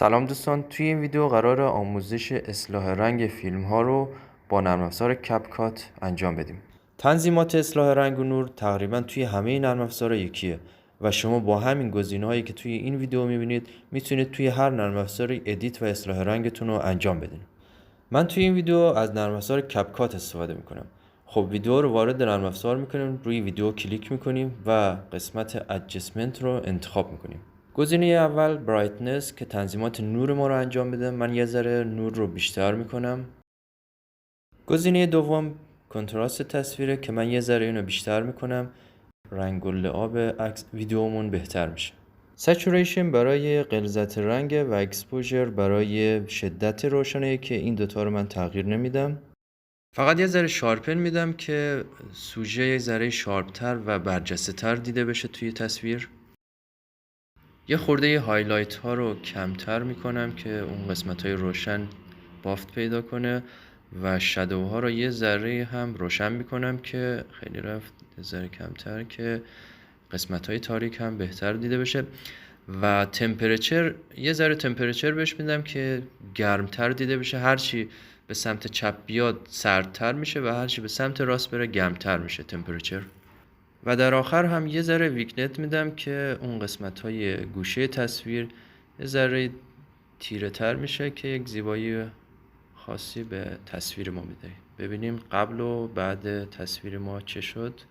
سلام دوستان، توی این ویدیو قرار آموزش اصلاح رنگ فیلم ها رو با نرم افزار کپکات انجام بدیم. تنظیمات اصلاح رنگ و نور تقریبا توی همه نرم افزارها یکیه و شما با همین گزینه‌هایی که توی این ویدیو می‌بینید میتونید توی هر نرم افزاری ادیت و اصلاح رنگتون رو انجام بدین. من توی این ویدیو از نرم افزار کپکات استفاده می‌کنم. خب ویدیو رو وارد نرم افزار می‌کنیم، روی ویدیو کلیک می‌کنیم و قسمت ادجستمنت رو انتخاب می‌کنیم. گزینه اول برایتنس که تنظیمات نور ما رو انجام بده. من یه ذره نور رو بیشتر میکنم. گزینه دوم کنتراست تصویره که من یه ذره اینو بیشتر میکنم. رنگ و لعاب عکس ویدیومون بهتر میشه. سچوریشن برای غلظت رنگ و اکسپوژر برای شدت روشنی که این دوتا رو من تغییر نمیدم. فقط یه ذره شارپن میدم که سوژه یه ذره شارپتر و برجسته تر دیده بشه توی تصویر. یه خورده هایلایت ها رو کمتر میکنم که اون قسمت های روشن بافت پیدا کنه و شادو ها رو یه ذره هم روشن میکنم که خیلی رفت یه ذره کمتر که قسمت های تاریک هم بهتر دیده بشه. و تمپرچر یه ذره تمپرچر بهش میدم که گرمتر دیده بشه. هرچی به سمت چپ بیاد سردتر میشه و هرچی به سمت راست بره گرمتر میشه تمپرچر. و در آخر هم یه ذره ویکنت میدم که اون قسمت های گوشه تصویر یه ذره تیره تر میشه که یک زیبایی خاصی به تصویر ما میده. ببینیم قبل و بعد تصویر ما چه شد.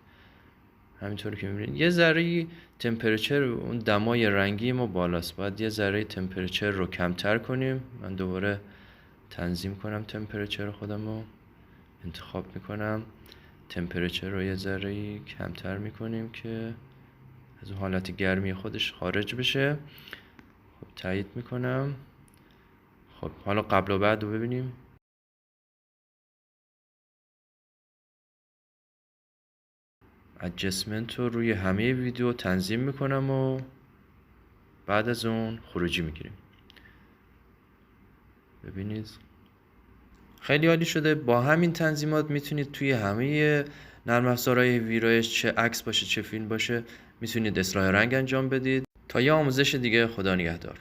همینطور که میبینید یه ذره تمپرچر اون دمای رنگی ما بالاست، باید یه ذره تمپرچر رو کمتر کنیم. من دوباره تنظیم کنم تمپرچر خودم رو انتخاب میکنم، تمپرچر رو یه ذره کمتر میکنیم که از اون حالت گرمی خودش خارج بشه. خب تایید میکنم. خب حالا قبل و بعد رو ببینیم. ادجستمنت رو روی همه ویدیو تنظیم میکنم و بعد از اون خروجی میگیریم. ببینید خیلی عالی شده. با همین تنظیمات میتونید توی همه نرم افزارهای ویرایش، چه عکس باشه چه فیلم باشه، میتونید اصلاح رنگ انجام بدید. تا یه آموزش دیگه، خدا نگهدار.